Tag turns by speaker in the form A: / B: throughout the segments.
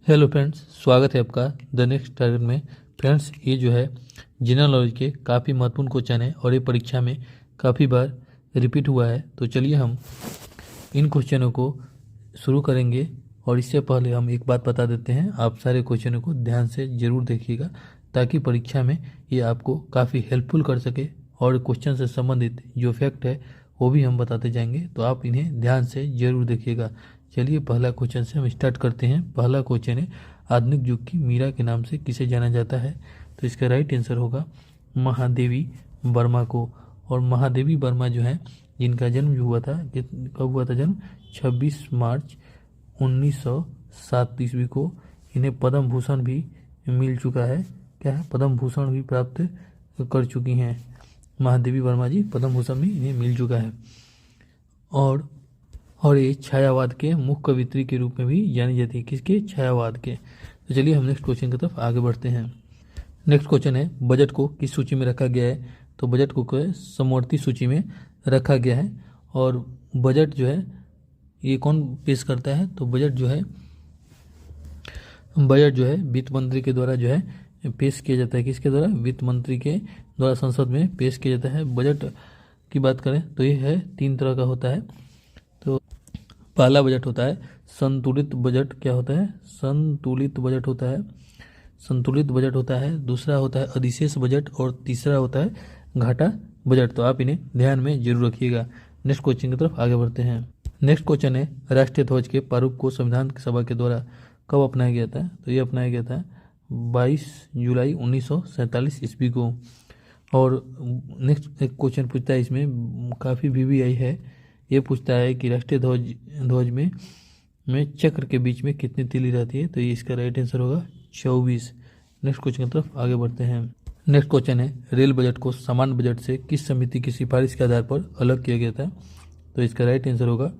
A: Hello friends, स्वागत है आपका द नेक्स्ट टारगेट में। फ्रेंड्स, ये जो है जनरल नॉलेज के काफ़ी महत्वपूर्ण क्वेश्चन है और ये परीक्षा में काफ़ी बार रिपीट हुआ है। तो चलिए हम इन क्वेश्चनों को शुरू करेंगे। और इससे पहले हम एक बात बता देते हैं, आप सारे क्वेश्चनों को ध्यान से ज़रूर देखिएगा ताकि परीक्षा में ये आपको काफ़ी हेल्पफुल कर सके। और क्वेश्चन से संबंधित जो फैक्ट है वो भी हम बताते जाएंगे, तो आप इन्हें ध्यान से ज़रूर देखिएगा। चलिए पहला क्वेश्चन से हम स्टार्ट करते हैं। पहला क्वेश्चन है, आधुनिक युग की मीरा के नाम से किसे जाना जाता है? तो इसका राइट आंसर होगा महादेवी वर्मा को। और महादेवी वर्मा जो है, जिनका जन्म जो हुआ था, कब हुआ था जन्म? 26 मार्च 1907 ईस्वी को। इन्हें पद्म भूषण भी मिल चुका है। क्या है? पद्म भूषण भी प्राप्त कर चुकी हैं महादेवी वर्मा जी। पद्म भूषण भी इन्हें मिल चुका है। और ये छायावाद के मुख्य कवित्री के रूप में भी जानी जाती है। किसके? छायावाद के। तो चलिए हम नेक्स्ट क्वेश्चन की तरफ आगे बढ़ते हैं। नेक्स्ट क्वेश्चन है, बजट को किस सूची में रखा गया है? तो बजट को समवर्ती सूची में रखा गया है। और बजट जो है ये कौन पेश करता है? तो बजट जो है वित्त मंत्री के द्वारा जो है पेश किया जाता है। किसके द्वारा? वित्त मंत्री के द्वारा संसद में पेश किया जाता है। बजट की बात करें तो ये है 3 तरह का होता है। तो पहला बजट होता है संतुलित बजट। क्या होता है? संतुलित बजट होता है। संतुलित बजट होता है। दूसरा होता है अधिशेष बजट और तीसरा होता है घाटा बजट। तो आप इन्हें ध्यान में जरूर रखिएगा। नेक्स्ट क्वेश्चन की तरफ आगे बढ़ते हैं। नेक्स्ट क्वेश्चन है, राष्ट्रीय ध्वज के प्रारूप को संविधान सभा के द्वारा कब अपनाया गया था? तो ये अपनाया गया था 22 जुलाई 1947 ईस्वी को। और नेक्स्ट एक क्वेश्चन पूछता है, इसमें काफ़ी वीवीआई है। ये पूछता है कि राष्ट्रीय ध्वज में चक्र के बीच में कितनी तीली रहती है? तो ये इसका राइट आंसर होगा 24। नेक्स्ट क्वेश्चन की तरफ आगे बढ़ते हैं। नेक्स्ट क्वेश्चन है, रेल बजट को सामान्य बजट से किस समिति की सिफारिश के आधार पर अलग किया गया था? तो इसका राइट आंसर होगा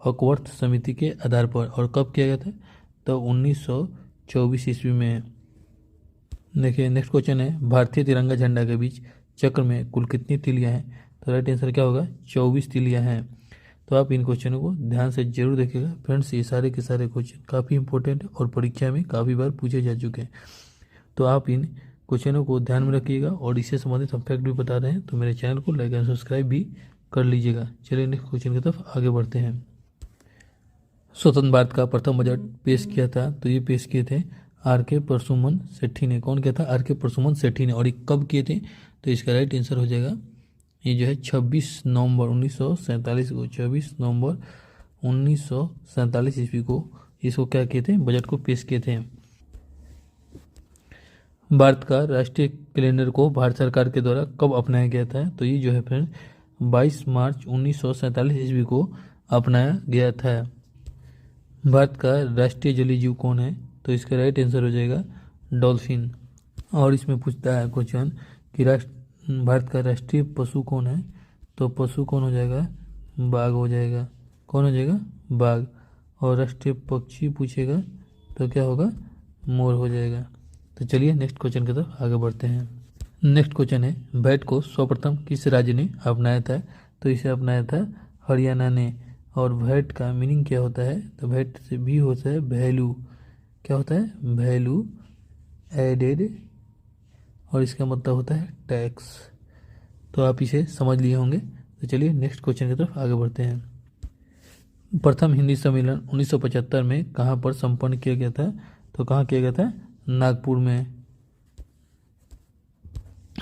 A: अकवर्थ समिति के आधार पर। और कब किया गया था? तो 1924 ईस्वी में। देखिए नेक्स्ट क्वेश्चन है, भारतीय तिरंगा झंडा के बीच चक्र में कुल कितनी तीलियां हैं? तो राइट आंसर क्या होगा? 24 तीलियां हैं। तो आप इन क्वेश्चनों को ध्यान से जरूर देखिएगा। फ्रेंड्स, ये सारे के सारे क्वेश्चन काफ़ी इंपॉर्टेंट है और परीक्षा में काफ़ी बार पूछे जा चुके हैं। तो आप इन क्वेश्चनों को ध्यान में रखिएगा। और इससे संबंधित हम फैक्ट भी बता रहे हैं, तो मेरे चैनल को लाइक एंड सब्सक्राइब भी कर लीजिएगा। चलिए नेक्स्ट क्वेश्चन की तरफ आगे बढ़ते हैं। स्वतंत्र भारत का प्रथम बजट पेश किया था, तो ये पेश किए थे आर.के. परसुमन सेठी ने। कौन किया था? आर.के. परसुमन सेठी ने। और ये कब किए थे? तो इसका राइट आंसर हो जाएगा, ये जो है 26 नवंबर 1947 को। 26 नवंबर 1947 ईस्वी को इसको क्या किए थे? बजट को पेश किए थे। भारत का राष्ट्रीय कैलेंडर को भारत सरकार के द्वारा कब अपनाया गया था? तो ये जो है फ्रेंड 22 मार्च 1947 ईस्वी को अपनाया गया था। भारत का राष्ट्रीय जलीय जीव कौन है? तो इसका राइट आंसर हो जाएगा डॉल्फिन। और इसमें पूछता है क्वेश्चन कि भारत का राष्ट्रीय पशु कौन है? तो पशु कौन हो जाएगा? बाघ हो जाएगा। कौन हो जाएगा? बाघ। और राष्ट्रीय पक्षी पूछेगा तो क्या होगा? मोर हो जाएगा। तो चलिए नेक्स्ट क्वेश्चन की तरफ आगे बढ़ते हैं। नेक्स्ट क्वेश्चन है, वैट को सर्वप्रथम किस राज्य ने अपनाया था? तो इसे अपनाया था हरियाणा ने। और वैट का मीनिंग क्या होता है? तो वैट से भी होता है वैल्यू। क्या होता है? Value added. और इसका मतलब होता है टैक्स। तो आप इसे समझ लिए होंगे। तो चलिए नेक्स्ट क्वेश्चन की तरफ आगे बढ़ते हैं। प्रथम हिंदी सम्मेलन 1975 में कहाँ पर संपन्न किया गया था? तो कहाँ किया गया था? नागपुर में।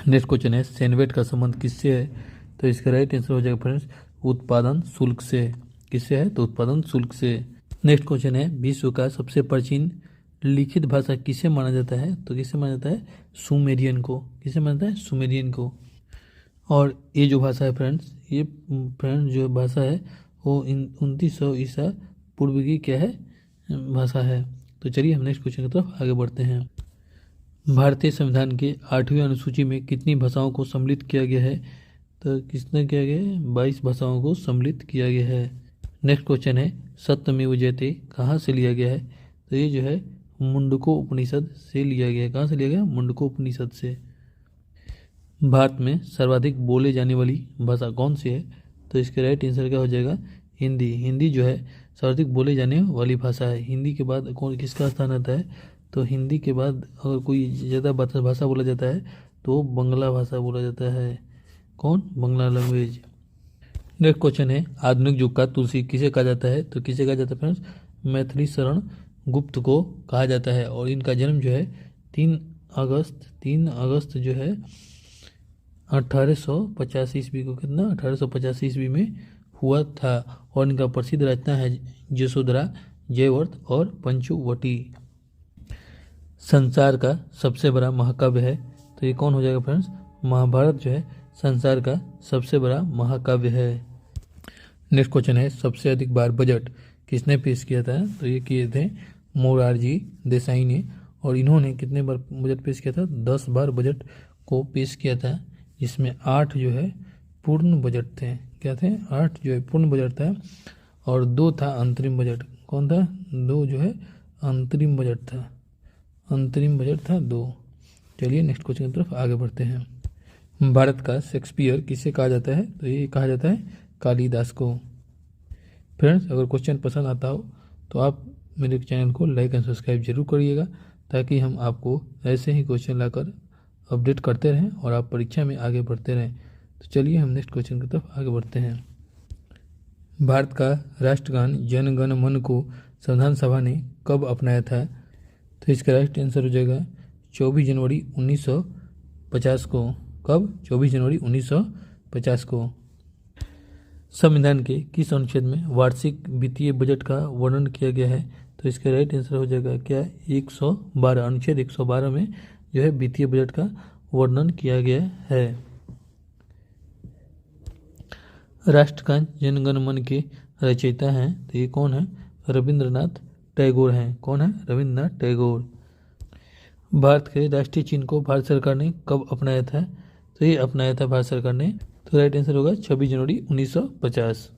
A: नेक्स्ट क्वेश्चन है, सेनवेट का संबंध किससे है? तो इसका राइट आंसर हो जाएगा फ्रेंड्स उत्पादन शुल्क से। किससे है? तो उत्पादन शुल्क से। नेक्स्ट क्वेश्चन है, विश्व का सबसे प्राचीन लिखित भाषा किसे माना जाता है? तो किसे माना जाता है? सुमेरियन को। किसे माना जाता है? सुमेरियन को। और ये जो भाषा है फ्रेंड्स, ये फ्रेंड्स जो भाषा है वो 2900 ईसा पूर्व की क्या है? भाषा है। तो चलिए हम नेक्स्ट क्वेश्चन की तरफ आगे बढ़ते हैं। भारतीय संविधान के 8वीं अनुसूची में कितनी भाषाओं को सम्मिलित किया गया है? तो किसने किया गया है? 22 भाषाओं को सम्मिलित किया गया है। नेक्स्ट क्वेश्चन है, सत्यमेव जयते कहाँ से लिया गया है? तो ये जो है मुंडको उपनिषद से लिया गया है। कहाँ से लिया गया? मुंडको उपनिषद से। भारत में सर्वाधिक बोले जाने वाली भाषा कौन सी है? तो इसके राइट आंसर क्या हो जाएगा? हिंदी। हिंदी जो है सर्वाधिक बोले जाने वाली भाषा है। हिंदी के बाद कौन किसका स्थान आता है? तो हिंदी के बाद अगर कोई ज़्यादा भाषा बोला जाता है तो बांग्ला भाषा बोला जाता है। कौन? बांग्ला लैंग्वेज। नेक्स्ट क्वेश्चन है, आधुनिक युग का तुलसी किसे कहा जाता है? तो किसे कहा जाता है फ्रेंड्स? मैथिली शरण गुप्त को कहा जाता है। और इनका जन्म जो है 3 अगस्त जो है 1885 ईस्वी को, कितना 1885 ईस्वी में हुआ था। और इनका प्रसिद्ध रचना है यशोधरा, जयवर्थ और पंचवटी। संसार का सबसे बड़ा महाकाव्य है, तो ये कौन हो जाएगा फ्रेंड्स? महाभारत जो है संसार का सबसे बड़ा महाकाव्य है। नेक्स्ट क्वेश्चन है, सबसे अधिक बार बजट किसने पेश किया था? तो ये किए थे मोरारजी देसाई ने। और इन्होंने कितने बार बजट पेश किया था? 10 बार बजट को पेश किया था, जिसमें 8 जो है पूर्ण बजट थे। क्या थे? 8 जो है पूर्ण बजट था और 2 था अंतरिम बजट। कौन था? 2 जो है अंतरिम बजट था। अंतरिम बजट था 2। चलिए नेक्स्ट क्वेश्चन की तरफ आगे बढ़ते हैं। भारत का शेक्सपियर किसे कहा जाता है? तो ये कहा जाता है कालिदास को। फ्रेंड्स, अगर क्वेश्चन पसंद आता हो तो आप मेरे चैनल को लाइक एंड सब्सक्राइब जरूर करिएगा, ताकि हम आपको ऐसे ही क्वेश्चन लाकर अपडेट करते रहें और आप परीक्षा में आगे बढ़ते रहें। तो चलिए हम नेक्स्ट क्वेश्चन की तरफ आगे बढ़ते हैं। भारत का राष्ट्रगान जन गण मन को संविधान सभा ने कब अपनाया था? तो इसका राइट आंसर हो जाएगा 24 जनवरी 1950 को। कब? 24 जनवरी 1950 को। संविधान के किस अनुच्छेद में वार्षिक वित्तीय बजट का वर्णन किया गया है? तो इसका राइट आंसर हो जाएगा क्या? 112। अनुच्छेद 112 में जो है वित्तीय बजट का वर्णन किया गया है। राष्ट्रगान जन गण मन के रचयिता हैं, तो ये कौन है? रविंद्रनाथ टैगोर हैं। कौन है? रविंद्रनाथ टैगोर। भारत के राष्ट्रीय चिन्ह को भारत सरकार ने कब अपनाया था? तो ये अपनाया था भारत सरकार ने। तो राइट आंसर होगा 26 जनवरी 1950।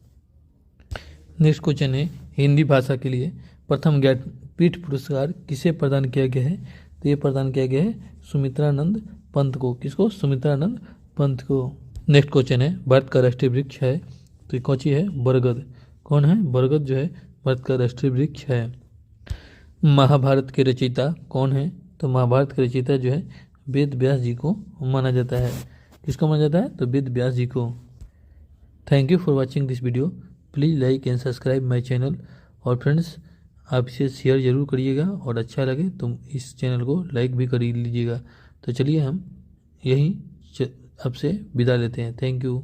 A: नेक्स्ट क्वेश्चन है, हिंदी भाषा के लिए प्रथम ज्ञानपीठ पुरस्कार किसे प्रदान किया गया है? तो ये प्रदान किया गया है सुमित्रानंद पंत को। किसको? सुमित्रानंद पंत को। नेक्स्ट क्वेश्चन है, भारत का राष्ट्रीय वृक्ष है, तो ये कौन सी है? बरगद। कौन है? बरगद जो है भारत का राष्ट्रीय वृक्ष है। महाभारत के रचयिता कौन है? तो महाभारत के रचयिता जो है वेद व्यास जी को माना जाता है। किसको माना जाता है? तो वेद व्यास जी को। Thank you for watching this video. Please like and subscribe my channel. और फ्रेंड्स, आप इसे शेयर जरूर करिएगा और अच्छा लगे तो इस चैनल को लाइक भी कर लीजिएगा। तो चलिए हम यहीं आपसे विदा लेते हैं। Thank you.